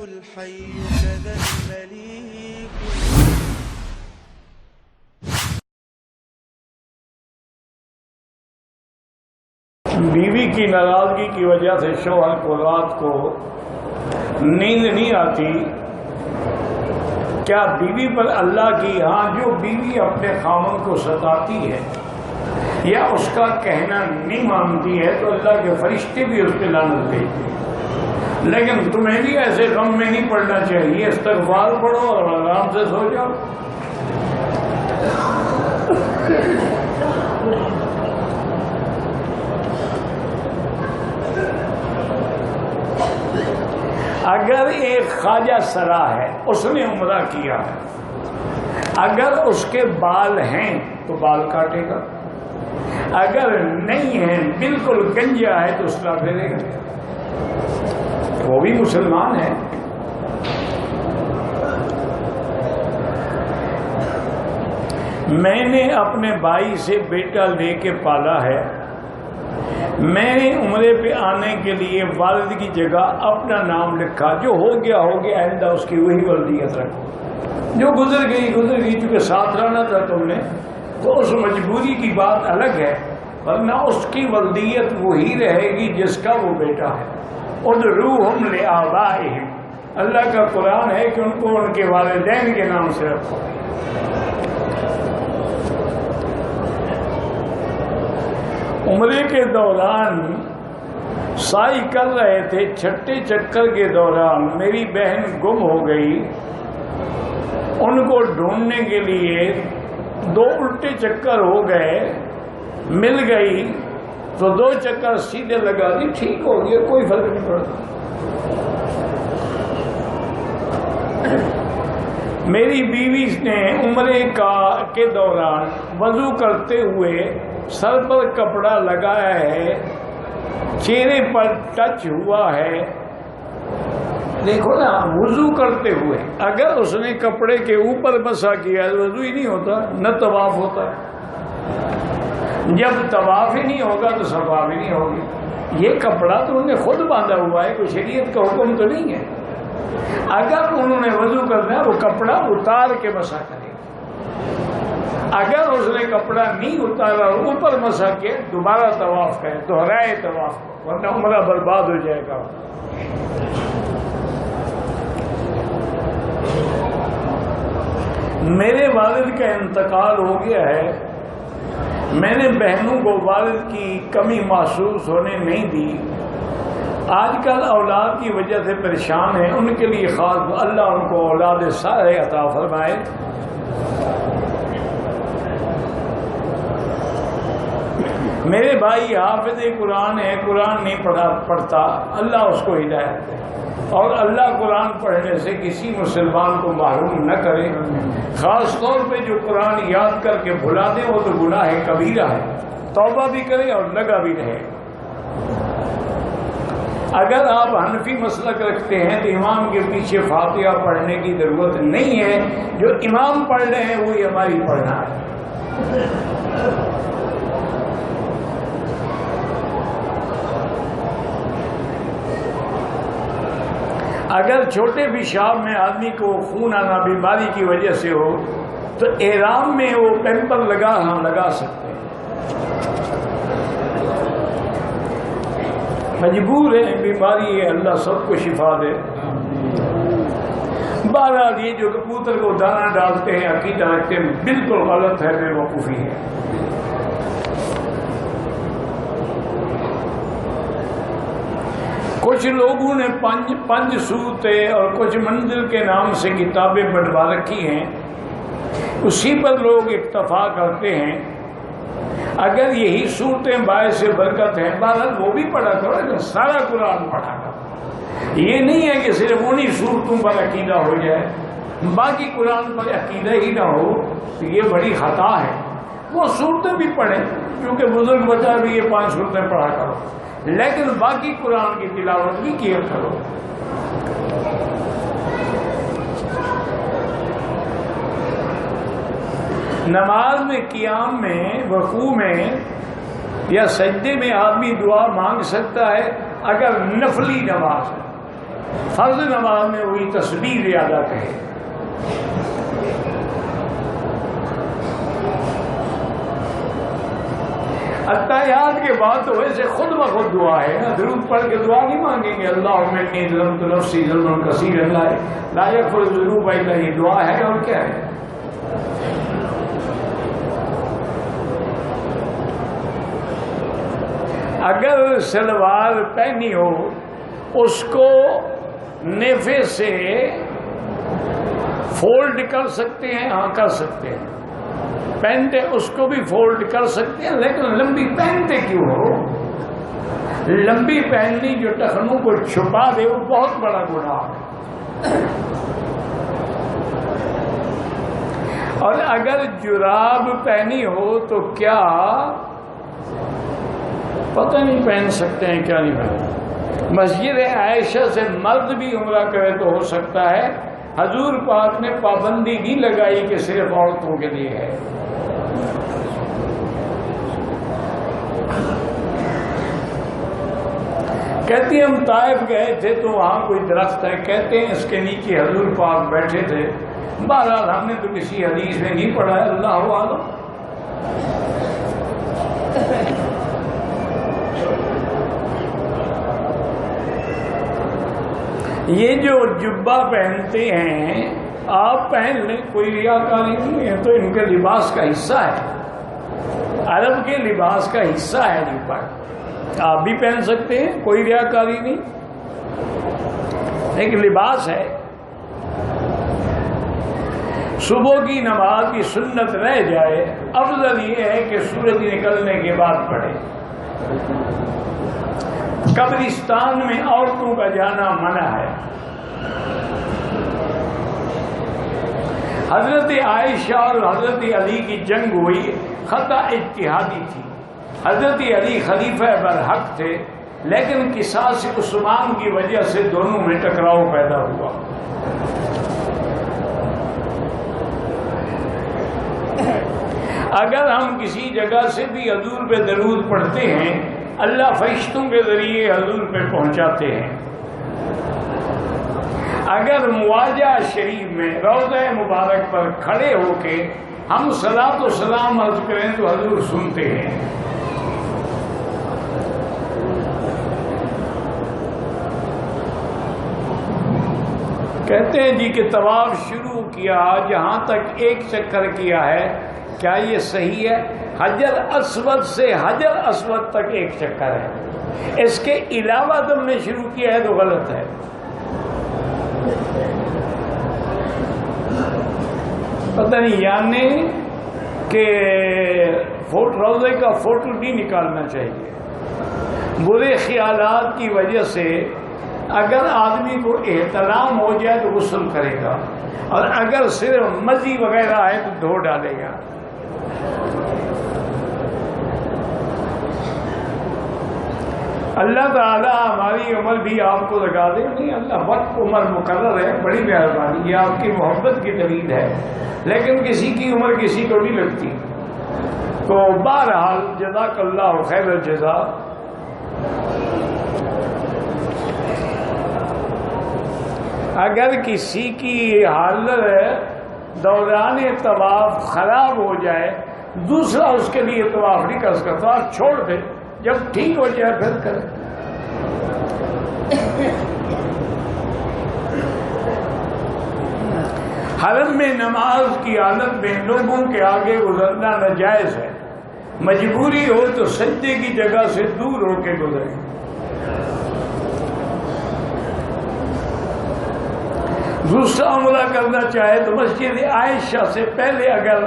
الحي كذا المليك. بیوی کی ناراضگی کی وجہ سے شوہر کو رات کو نیند نہیں آتی، کیا بیوی پر اللہ کی جو بیوی اپنے خاوند کو ستاتی ہے یا اس کا کہنا نہیں مانتی ہے تو اللہ کے فرشتے بھی اس پہ لعنت بھیجتے ہیں، لیکن تمہیں بھی ایسے غم میں نہیں پڑنا چاہیے، استغفار پڑھو اور آرام سے سو جاؤ۔ اگر ایک خواجہ سرا ہے، اس نے عمرہ کیا ہے، اگر اس کے بال ہیں تو بال کاٹے گا، اگر نہیں ہیں بالکل گنجا ہے تو اسلام پھیرے گا، وہ بھی مسلمان ہے۔ میں نے اپنے بھائی سے بیٹا لے کے پالا ہے، میں نے عمرے پہ آنے کے لیے والد کی جگہ اپنا نام لکھا، جو ہو گیا آئندہ اس کی وہی ولدیت رکھو، جو گزر گئی چونکہ ساتھ رہنا تھا تم نے تو اس مجبوری کی بات الگ ہے، ورنہ اس کی ولدیت وہی رہے گی جس کا وہ بیٹا ہے۔ ادعوہم لآبائہم، اللہ کا قرآن ہے کہ ان کو ان کے والدین کے نام سے رکھو۔ عمرے کے دوران سائی کر رہے تھے، چھٹے چکر کے دوران میری بہن گم ہو گئی، ان کو ڈھونڈنے کے لیے 2 الٹے چکر ہو گئے، مل گئی تو 2 چکر سیدھے لگا دی، ٹھیک ہو گیا، کوئی فرق نہیں پڑتا۔ میری بیوی نے عمرے کے دوران وضو کرتے ہوئے سر پر کپڑا لگایا ہے، چہرے پر ٹچ ہوا ہے، دیکھو نا، وضو کرتے ہوئے اگر اس نے کپڑے کے اوپر مسا کیا تو وضو ہی نہیں ہوتا، نہ طواف ہوتا ہے، جب طواف ہی نہیں ہوگا تو صفا بھی نہیں ہوگی۔ یہ کپڑا تو انہوں نے خود باندھا ہوا ہے، کوئی شریعت کا حکم تو نہیں ہے۔ اگر انہوں نے وضو کرنا ہے وہ کپڑا اتار کے مسا کرے، اگر اس نے کپڑا نہیں اتارا اور اوپر مسا کے دوبارہ طواف کرے، دہرائے طواف، ورنہ عمرہ برباد ہو جائے گا۔ میرے والد کا انتقال ہو گیا ہے، میں نے بہنوں کو والد کی کمی محسوس ہونے نہیں دی، آج کل اولاد کی وجہ سے پریشان ہیں، ان کے لیے خاص اللہ ان کو اولاد صالح عطا فرمائے۔ میرے بھائی حافظ قرآن ہے، قرآن نہیں پڑھتا، اللہ اس کو ہدایت دے، اور اللہ قرآن پڑھنے سے کسی مسلمان کو محروم نہ کرے، خاص طور پہ جو قرآن یاد کر کے بھلا دے وہ تو گناہ کبیرہ ہے، توبہ بھی کرے اور لگا بھی رہے۔ اگر آپ حنفی مسلک رکھتے ہیں تو امام کے پیچھے فاتحہ پڑھنے کی ضرورت نہیں ہے، جو امام پڑھ رہے ہیں وہی ہماری پڑھنا ہے۔ اگر چھوٹے پیشاب میں آدمی کو خون آنا بیماری کی وجہ سے ہو تو احرام میں وہ پیمپر لگا سکتے ہیں، مجبور ہے، بیماری ہے، اللہ سب کو شفا دے۔ بہرحال یہ جو کبوتر کو دانہ ڈالتے ہیں، عقیدہ رکھتے ہیں، بالکل غلط ہے، بے وقوفی ہے۔ کچھ لوگوں نے 5 سورتیں اور کچھ منزل کے نام سے کتابیں بنوا رکھی ہیں، اسی پر لوگ اکتفا کرتے ہیں۔ اگر یہی صورتیں باعث برکت ہیں، بہرحال وہ بھی پڑھا کرو، سارا قرآن پڑھا کرو، یہ نہیں ہے کہ صرف انہی صورتوں پر عقیدہ ہو جائے، باقی قرآن پر عقیدہ ہی نہ ہو تو یہ بڑی خطا ہے۔ وہ صورتیں بھی پڑھیں، کیونکہ بزرگ بتا بھی یہ 5 صورتیں پڑھا کرو، لیکن باقی قرآن کی تلاوت بھی کیا کرو۔ نماز میں قیام میں، رکوع میں یا سجدے میں آدمی دعا مانگ سکتا ہے اگر نفلی نماز ہے، فرض نماز میں وہی تسبیح زیادہ کہے. اتحیات کے بعد تو ویسے خود بخود دعا ہے نا، درود پڑھ کے دعا نہیں مانگیں گے اللہم انی ظلمت نفسی ظلما کثیرا لا یغفر الذنوب الا انت. دعا ہے اور کیا ہے. اگر سلوار پہنی ہو اس کو نیفے سے فولڈ کر سکتے ہیں، ہاں کر سکتے ہیں. پہنتے اس کو بھی فولڈ کر سکتے ہیں، لیکن لمبی پہنتے کیوں ہو؟ لمبی پہننی جو ٹخنوں کو چھپا دے وہ بہت بڑا گناہ ہے. اور اگر جراب پہنی ہو تو کیا پتہ نہیں پہن سکتے ہیں کیا نہیں پہن. مسجد عائشہ سے مرد بھی عمرہ کرے تو ہو سکتا ہے. حضور پاک نے پابندی نہیں لگائی کہ صرف عورتوں کے لیے ہے. کہتی ہیں ہم طائف گئے تھے تو وہاں کوئی درخت ہے، کہتے ہیں اس کے نیچے حضور پاک بیٹھے تھے. بہرحال ہم نے تو کسی حدیث میں نہیں پڑھا ہے، اللہ اعلم. یہ جو جبہ پہنتے ہیں آپ پہن لیں، کوئی ریاکاری نہیں ہے، تو ان کے لباس کا حصہ ہے، عرب کے لباس کا حصہ ہے جبہ. آپ بھی پہن سکتے ہیں، کوئی ریاکاری نہیں، ایک لباس ہے. صبح کی نماز کی سنت رہ جائے، افضل یہ ہے کہ سورج نکلنے کے بعد پڑھے. قبرستان میں عورتوں کا جانا منع ہے. حضرت عائشہ اور حضرت علی کی جنگ ہوئی، خطا اجتہادی تھی. حضرت علی خلیفہ برحق تھے، لیکن قصاص عثمان کی وجہ سے دونوں میں ٹکراؤ پیدا ہوا. اگر ہم کسی جگہ سے بھی حضور پہ درود پڑھتے ہیں، اللہ فرشتوں کے ذریعے حضور پہ پہنچاتے ہیں. اگر مواجہ شریف میں روضہ مبارک پر کھڑے ہو کے ہم صلاۃ و سلام عرض کریں تو حضور سنتے ہیں. کہتے ہیں جی کہ طواف شروع کیا جہاں تک ایک چکر کیا ہے، کیا یہ صحیح ہے؟ حجر اسود سے حجر اسود تک ایک چکر ہے، اس کے علاوہ تم نے شروع کیا ہے تو غلط ہے. پتہ نہیں، یعنی کہ روضے کا فوٹو نہیں نکالنا چاہیے. برے خیالات کی وجہ سے اگر آدمی کو احترام ہو جائے تو غسل کرے گا، اور اگر صرف مزی وغیرہ ہے تو دھو ڈالے گا. اللہ تعالیٰ ہماری عمر بھی آپ کو لگا دے. نہیں، اللہ وقت عمر مقرر ہے، بڑی مہربانی، یہ آپ کی محبت کی دلیل ہے، لیکن کسی کی عمر کسی کو نہیں لگتی. تو بہرحال جزاک اللہ خیر الجزا. اگر کسی کی حالت دوران طواف خراب ہو جائے، دوسرا اس کے لیے طواف نہیں کر سکتا، طواف چھوڑ دے، جب ٹھیک ہو جائے پھر کرے. حرم میں نماز کی حالت میں لوگوں کے آگے گزرنا ناجائز ہے. مجبوری ہو تو سجدے کی جگہ سے دور ہو کے گزریں. دوسرا عمرہ کرنا چاہے تو مسجد عائشہ سے پہلے اگر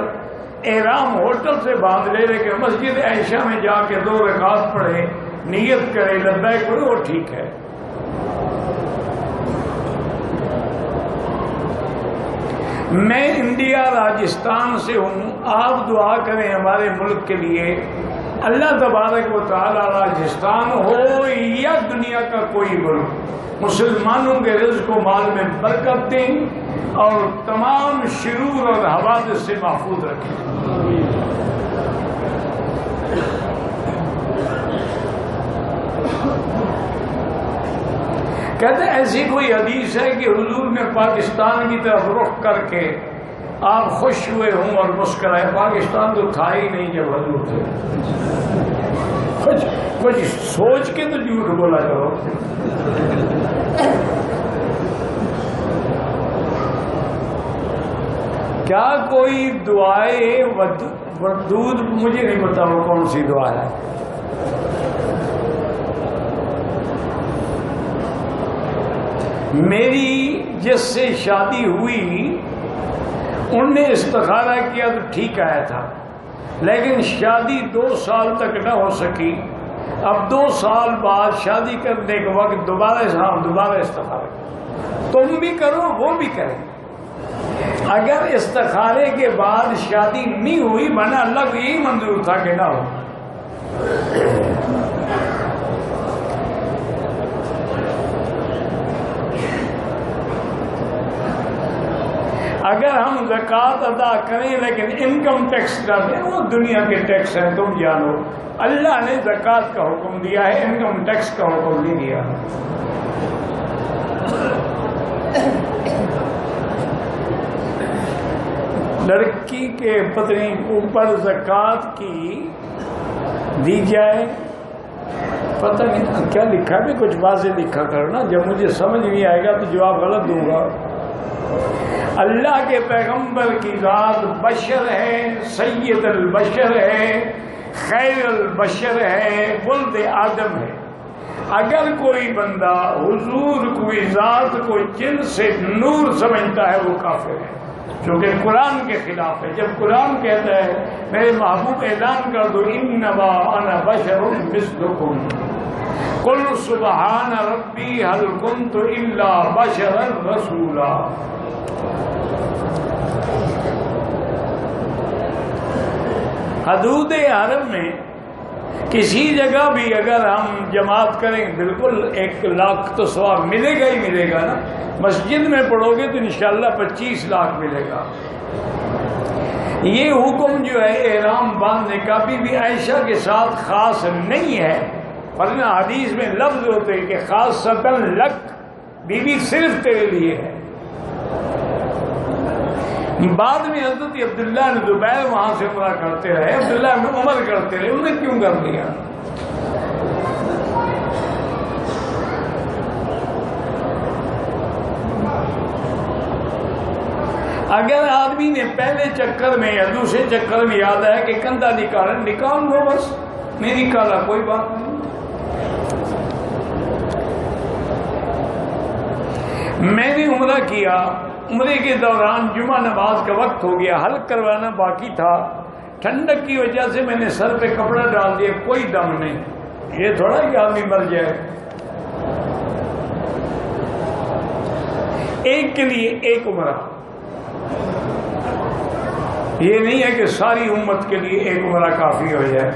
احرام ہوٹل سے باندھ لے، لیکن مسجد عائشہ میں جا کے 2 رکعت پڑھے، نیت کرے، لبیک کرے، وہ ٹھیک ہے. میں انڈیا راجستھان سے ہوں. آپ دعا کریں ہمارے ملک کے لیے، اللہ تبارک و تعالی راجستھان ہو یا دنیا کا کوئی ملک، مسلمانوں کے رزق و مال میں برکت دیں اور تمام شرور اور حوادث سے محفوظ رکھیں. کہتے ہیں ایسی کوئی حدیث ہے کہ حضور نے پاکستان کی طرف رخ کر کے آپ خوش ہوئے ہوں اور مسکرائے؟ پاکستان تو تھا ہی نہیں جب حضور تھے. کچھ سوچ کے تو جھوٹ بولا کرو. کیا کوئی دعائے ودود، مجھے نہیں پتا وہ کون سی دعا ہے. میری جس سے شادی ہوئی ان نے استخارہ کیا تو ٹھیک آیا تھا، لیکن شادی 2 سال تک نہ ہو سکی. اب 2 سال بعد شادی کرنے کے وقت دوبارہ استخارہ. تم بھی کرو وہ بھی کریں. اگر استخارے کے بعد شادی نہیں ہوئی، ورنہ اللہ کو یہی منظور تھا کہ نہ ہو. اگر ہم زکوٰۃ ادا کریں لیکن انکم ٹیکس نہ دیں، وہ دنیا کے ٹیکس ہیں، تم جانو. اللہ نے زکوٰۃ کا حکم دیا ہے، انکم ٹیکس کا حکم نہیں دیا. لڑکی کے پتنی اوپر زکوٰۃ کی دی جائے، پتہ نہیں کیا لکھا ہے، کچھ واضح لکھا کرنا، جب مجھے سمجھ نہیں آئے گا تو جواب غلط دوں گا. اللہ کے پیغمبر کی ذات بشر ہے، سید البشر ہے، خیر البشر ہے، ولد آدم ہے. اگر کوئی بندہ حضور کوئی ذات کو جن سے نور سمجھتا ہے وہ کافر ہے، کیونکہ قرآن کے خلاف ہے. جب قرآن کہتا ہے میرے محبوب اعلان کر دو انما انا بشر مثلکم قل سبحان ربی هل کنت الا بشرا رسولا. حدود حرم میں کسی جگہ بھی اگر ہم جماعت کریں بالکل 1 لاکھ تو ثواب ملے گا ہی ملے گا نا. مسجد میں پڑھو گے تو انشاءاللہ 25 لاکھ ملے گا. یہ حکم جو ہے احرام باندھنے کا بی عائشہ کے ساتھ خاص نہیں ہے، ورنہ حدیث میں لفظ ہوتے ہیں کہ خاصۃً لک، بیوی صرف تیرے لیے ہے. بعد میں حضرت عبداللہ بن زبیر وہاں سے عمرہ کرتے رہے، عبداللہ بن عمر کرتے رہے، انہوں نے کیوں کر دیا؟ اگر آدمی نے پہلے چکر میں یا دوسرے چکر میں یاد آیا کہ کندھا نکال لو، بس نہیں نکالا کوئی بات نہیں. میں نے عمرہ کیا، عمرے کے دوران جمعہ نماز کا وقت ہو گیا، حلق کروانا باقی تھا. ٹھنڈک کی وجہ سے میں نے سر پہ کپڑا ڈال دیا، کوئی دم نہیں. یہ تھوڑا کہ آدمی مر جائے. ایک کے لیے ایک عمرہ، یہ نہیں ہے کہ ساری امت کے لیے ایک عمرہ کافی ہو جائے.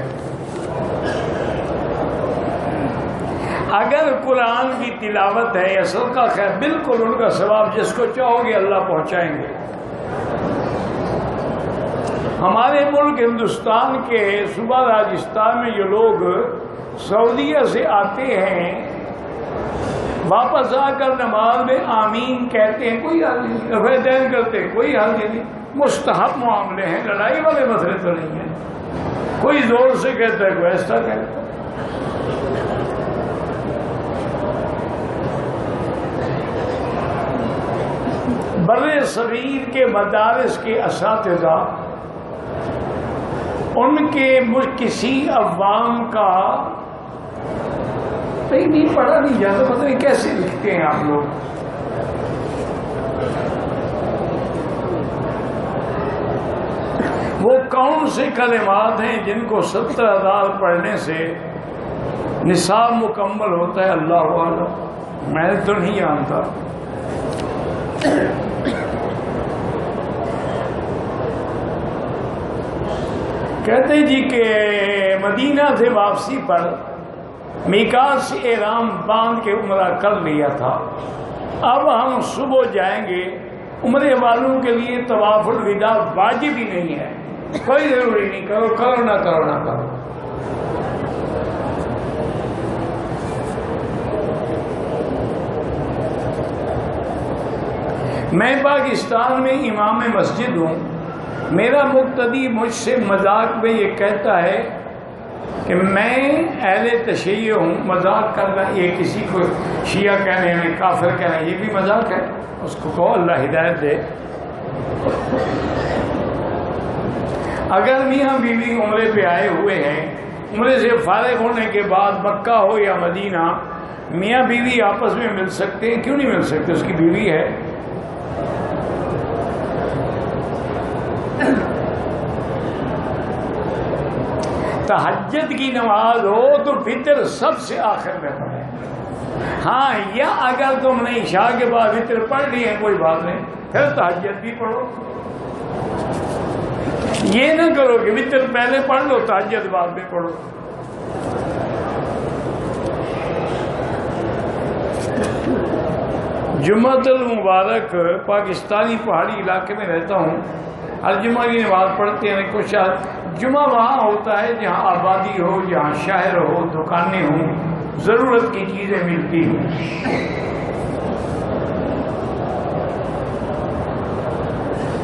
اگر قرآن کی تلاوت ہے یا صدقہ خیر، بالکل ان کا ثواب جس کو چاہو گے اللہ پہنچائیں گے. ہمارے ملک ہندوستان کے صوبہ راجستھان میں جو لوگ سعودیہ سے آتے ہیں، واپس آ کر نماز میں آمین کہتے ہیں، کوئی حل نہیں، رفع دین کرتے ہیں، کوئی حل نہیں. مستحب معاملے ہیں، لڑائی والے مسئلے تو نہیں ہیں. کوئی زور سے کہتا ہے، کوئی ایسا کہتا ہے. بر صغیر کے مدارس کے اساتذہ ان کے کسی عوام کا نہیں پڑھا نہیں جاتا، پتہ نہیں کیسے لکھتے ہیں آپ لوگ. وہ کون سے کلمات ہیں جن کو 70,000 پڑھنے سے نصاب مکمل ہوتا ہے؟ اللہ اعلم، میں تو نہیں جانتا. کہتے جی کہ مدینہ سے واپسی پر میقات سے احرام باندھ کے عمرہ کر لیا تھا. اب ہم صبح جائیں گے. عمرے والوں کے لیے طواف الوداع واجب ہی نہیں ہے، کوئی ضروری نہیں، کرو نہ کرو. میں پاکستان میں امام مسجد ہوں، میرا مقتدی مجھ سے مذاق میں یہ کہتا ہے کہ میں اہل تشیع ہوں، مذاق کرنا یہ کسی کو شیعہ کہنے یعنی کافر کہنا یہ بھی مذاق ہے، اس کو کہو اللہ ہدایت دے۔ اگر میاں بیوی عمرے پہ آئے ہوئے ہیں، عمرے سے فارغ ہونے کے بعد مکہ ہو یا مدینہ، میاں بیوی آپس میں مل سکتے ہیں؟ کیوں نہیں مل سکتے؟ اس کی بیوی ہے۔ تہجد کی نماز ہو تو وتر سب سے آخر میں پڑھیں، ہاں، یا اگر تم نے عشاء کے بعد وتر پڑھ لی ہے کوئی بات نہیں، پھر تہجد بھی پڑھو۔ یہ نہ کرو کہ وتر پہلے پڑھ لو تہجد بعد میں پڑھو۔ جمعۃ المبارک پاکستانی پہاڑی علاقے میں رہتا ہوں، ہر جمعہ کی نماز پڑھتے ہیں۔ کچھ جمعہ وہاں ہوتا ہے جہاں آبادی ہو، جہاں شہر ہو، دکانیں ہوں، ضرورت کی چیزیں ملتی ہوں۔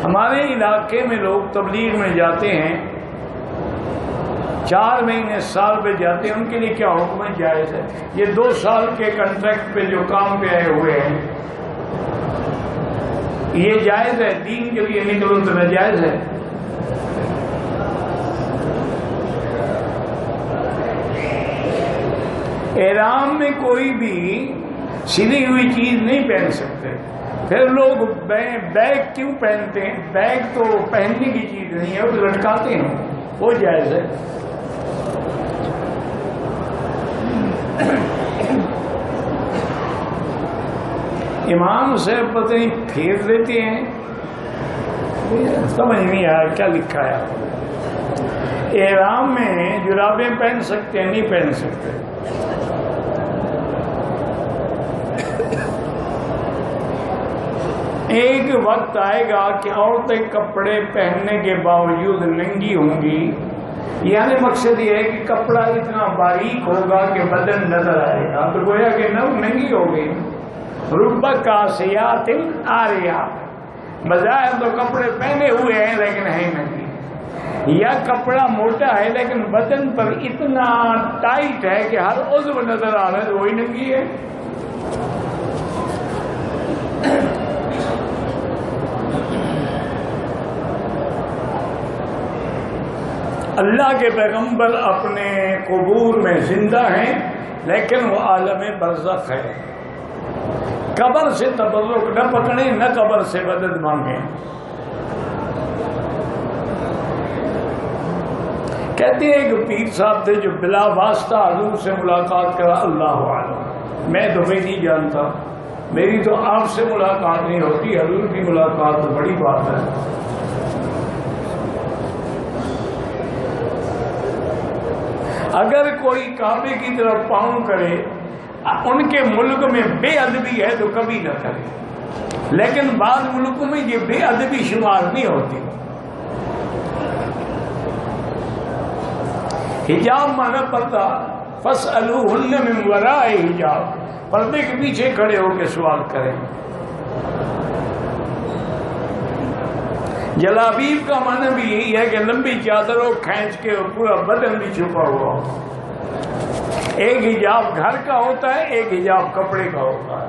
ہمارے علاقے میں لوگ تبلیغ میں جاتے ہیں، 4 مہینے سال پہ جاتے ہیں، ان کے لیے کیا حکم ہے؟ جائز ہے؟ یہ 2 سال کے کنٹریکٹ پہ جو کام پہ آئے ہوئے ہیں یہ جائز ہے؟ دین کے لیے نکلو تو ناجائز ہے؟ احرام میں کوئی بھی سلی ہوئی چیز نہیں پہن سکتے، پھر لوگ بیگ کیوں پہنتے ہیں؟ بیگ تو پہننے کی چیز نہیں ہے، وہ لٹکاتے ہیں، وہ جائز ہے۔ امام سے پتہ نہیں پھیر دیتے ہیں، سمجھ نہیں آیا کیا لکھا ہے۔ احرام میں جرابیں پہن سکتے ہیں؟ نہیں پہن سکتے۔ ایک وقت آئے گا کہ عورتیں کپڑے پہننے کے باوجود ننگی ہوں گی، یعنی مقصد یہ ہے کہ کپڑا اتنا باریک ہوگا کہ بدن نظر آئے گا، تو گویا کہ ننگی ہو گئی۔ رب کاسیات عاریات، بظاہر تو کپڑے پہنے ہوئے ہیں لیکن ہیں ننگی، یا کپڑا موٹا ہے لیکن بدن پر اتنا ٹائٹ ہے کہ ہر عضو نظر آ رہا ہے، وہی ننگی ہے۔ اللہ کے پیغمبر اپنے قبور میں زندہ ہیں لیکن وہ عالم برزخ ہے، قبر سے تبرک نہ پکڑیں، نہ قبر سے مدد مانگیں۔ کہتے ہیں ایک پیر صاحب تھے جو بلا واسطہ حضور سے ملاقات کرا، اللہ عالم، میں تمہیں نہیں جانتا، میری تو آپ سے ملاقات نہیں ہوتی، حضور کی ملاقات تو بڑی بات ہے۔ اگر کوئی کعبے کی طرف پاؤں کرے، ان کے ملک میں بے ادبی ہے تو کبھی نہ کرے، لیکن بعض ملکوں میں یہ بے ادبی شمار نہیں ہوتی۔ حجاب مانا پردہ، فاسألوہن من وراء حجاب، پردے کے پیچھے کھڑے ہو کے سوال کریں۔ جلابیب کا معنی بھی یہی ہے کہ لمبی چادر ہو، کھینچ کے پورا بدن بھی چھپا ہوا ہو۔ ایک حجاب گھر کا ہوتا ہے، ایک حجاب کپڑے کا ہوتا ہے۔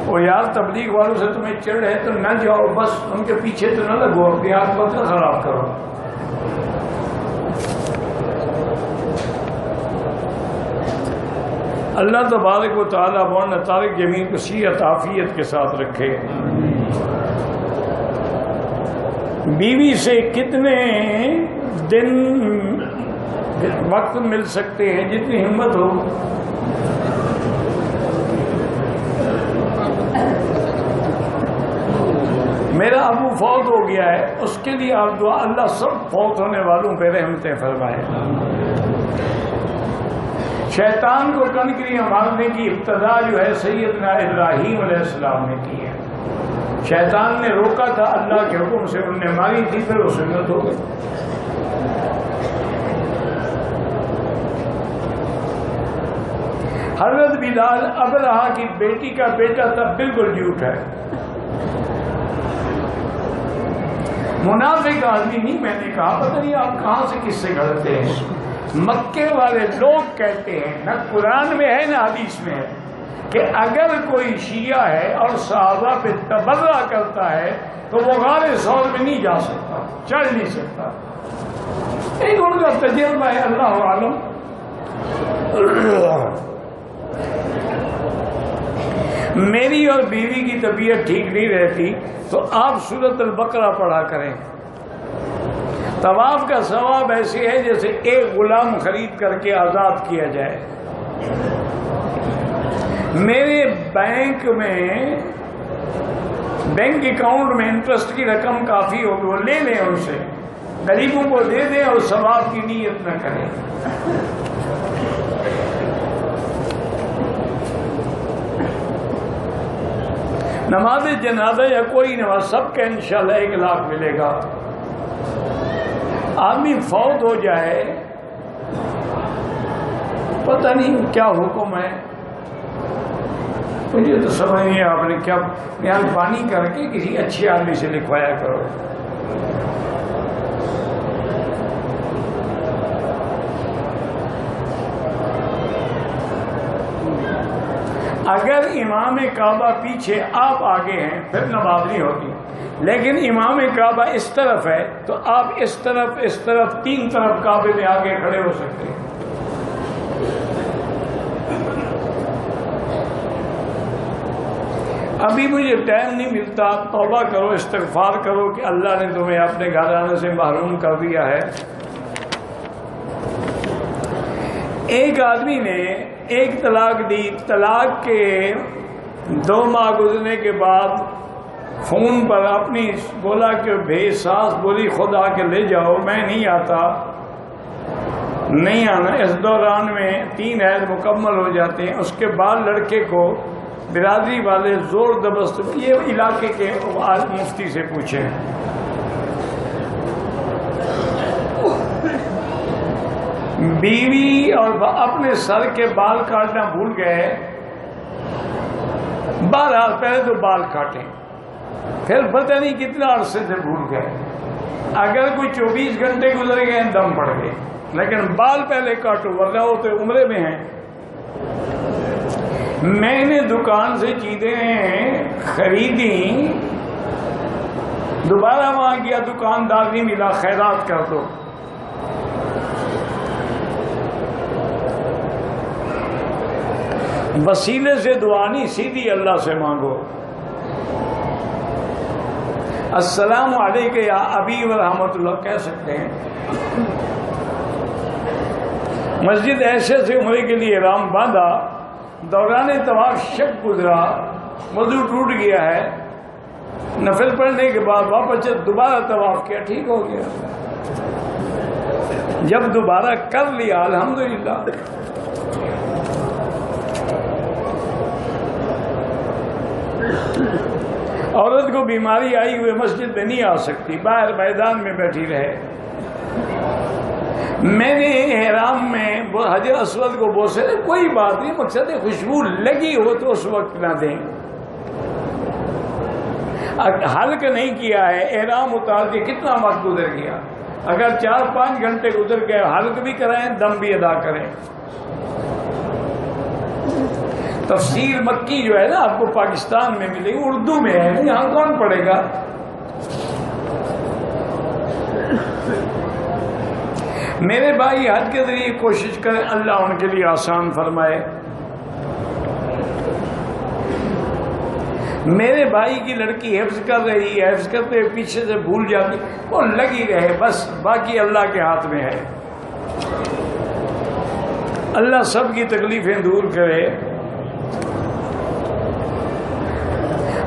وہ یار تبلیغ والوں سے تمہیں چڑھ ہے تو نہ جاؤ، بس ان کے پیچھے تو نہ لگو، اپنی آنکھ کو خراب کرو۔ اللہ تبارک و تعالیٰ بون طارق جمیل کو صحت عافیت کے ساتھ رکھے۔ بیوی سے کتنے دن وقت مل سکتے ہیں؟ جتنی ہمت ہو۔ میرا ابو فوت ہو گیا ہے، اس کے لیے آپ دعا، اللہ سب فوت ہونے والوں پہ رحمتیں فرمائے۔ شیطان کو کنکریاں مارنے کی ابتدا جو ہے سیدنا ابراہیم علیہ السلام نے کی ہے۔ شیطان نے روکا تھا، اللہ کے حکم سے انہوں نے ماری تھی، پھر وہ سنت ہو گئی۔ حضرت بلال ابرہہ کی بیٹی کا بیٹا تھا، بالکل جھوٹ ہے، منافق آدمی نہیں. میں نے کہا پتہ نہیں آپ کہاں سے کس سے گھڑتے ہیں. مکے والے لوگ کہتے ہیں، نہ قرآن میں ہے نہ حدیث میں ہے، کہ اگر کوئی شیعہ ہے اور صحابہ پہ تبرہ کرتا ہے تو وہ غار ثور میں نہیں جا سکتا، چڑھ نہیں سکتا. ایک ان کا تجربہ ہے، اللہ عالم. میری اور بیوی کی طبیعت ٹھیک نہیں رہتی تو آپ سورۃ البقرہ پڑھا کریں. طواف کا ثواب ایسے ہے جیسے ایک غلام خرید کر کے آزاد کیا جائے. میرے بینک اکاؤنٹ میں انٹرسٹ کی رقم کافی ہوگی، وہ لے لیں ان سے، غریبوں کو دے دیں اور ثواب کی نیت نہ کریں. نماز جنازہ یا کوئی نماز، سب کا انشاءاللہ 1 لاکھ ملے گا. آدمی فوت ہو جائے پتہ نہیں کیا حکم ہے، مجھے تو سمجھ نہیں. آپ نے کیا مہربانی کر کے کسی اچھے آدمی سے لکھوایا کرو. اگر امام کعبہ پیچھے آپ آگے ہیں پھر نماز نہیں ہوتی، لیکن امام کعبہ اس طرف ہے تو آپ اس طرف 3 طرف کعبے میں آگے کھڑے ہو سکتے ہیں. ابھی مجھے ٹائم نہیں ملتا، توبہ کرو، استغفار کرو کہ اللہ نے تمہیں اپنے گھر آنے سے محروم کر دیا ہے. ایک آدمی نے ایک طلاق دی، طلاق کے 2 ماہ گزرنے کے بعد فون پر اپنی بولا کہ ساس بولی خود آ کے لے جاؤ، میں نہیں آتا، نہیں آنا. اس دوران میں 3 حیض مکمل ہو جاتے ہیں. اس کے بعد لڑکے کو برادری والے زور زبردست، یہ علاقے کے مفتی سے پوچھیں، بیوی اور اپنے سر کے بال کاٹنا بھول گئے. بہرحال پہلے تو بال کاٹیں، پھر پتہ نہیں کتنا عرصے سے بھول گئے. اگر کوئی 24 گھنٹے گزر گئے دم پڑ گئے، لیکن بال پہلے کاٹو ورنہ وہ تو عمرے میں ہیں. میں نے دکان سے چیزیں خریدی، دوبارہ وہاں گیا، دکاندار نہیں ملا، خیرات کر دو. وسیلے سے دعا نہیں، سیدھی اللہ سے مانگو. السلام علیکم یا ابی ورحمۃ اللہ کہہ سکتے ہیں. مسجد ایسے سے عمرے کے لیے احرام باندھا، دوران طواف شک گزرا، وضو ٹوٹ گیا ہے، نفل پڑھنے کے بعد واپس دوبارہ طواف کیا، ٹھیک ہو گیا. جب دوبارہ کر لیا الحمدللہ. عورت کو بیماری آئی ہوئے مسجد میں نہیں آ سکتی، باہر میدان میں بیٹھی رہے. میں نے احرام میں حجر اسود کو بوسے، کوئی بات نہیں، مقصد ہے خوشبو لگی ہو تو اس وقت نہ دیں. حلق نہیں کیا ہے، احرام اتار کے کتنا وقت گزر گیا، اگر 4-5 گھنٹے گزر گئے حلق بھی کرائیں، دم بھی ادا کریں. تفسیر مکی جو ہے نا آپ کو پاکستان میں ملے گی، اردو میں ہے، یہاں کون پڑھے گا. میرے بھائی حج کے ذریعے کوشش کریں، اللہ ان کے لیے آسان فرمائے. میرے بھائی کی لڑکی حفظ کر رہی ہے، حفظ کرتے پیچھے سے بھول جاتی، وہ لگی رہے بس، باقی اللہ کے ہاتھ میں ہے. اللہ سب کی تکلیفیں دور کرے.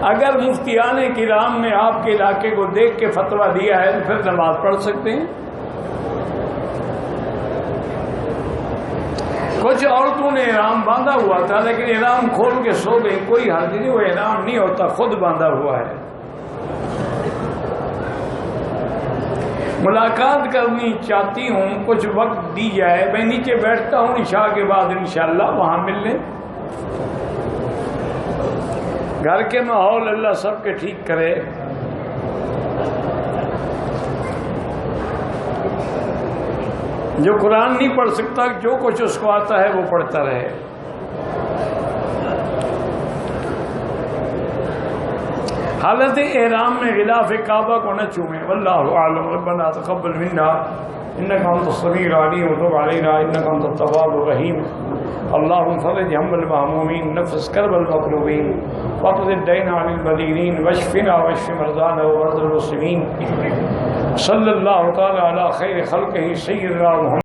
اگر مفتیان کرام نے آپ کے علاقے کو دیکھ کے فتویٰ دیا ہے تو پھر نماز پڑھ سکتے ہیں. کچھ عورتوں نے احرام باندھا ہوا تھا لیکن احرام کھول کے سو گئی، کوئی حرج نہیں، وہ احرام نہیں ہوتا، خود باندھا ہوا ہے. ملاقات کرنی چاہتی ہوں، کچھ وقت دی جائے، میں نیچے بیٹھتا ہوں، عشاء کے بعد انشاءاللہ وہاں مل لیں. گھر کے ماحول اللہ سب کے ٹھیک کرے. جو قرآن نہیں پڑھ سکتا جو کچھ اس کو آتا ہے وہ پڑھتا رہے. حالت احرام میں غلاف کعبہ کو نہ چھوئیں. واللہ اعلم. ربنا تقبل منا انک انت السمیع العلیم وتب علینا انک انت التواب الرحیم. اللهم فرج هم المهمومين نفس كرب المكروبين واقض الدين عن المدينين واشفنا واشف مرضانا ومرضى المسلمين. صلی اللہ تعالی علی خیر خلقہ سیدنا محمد.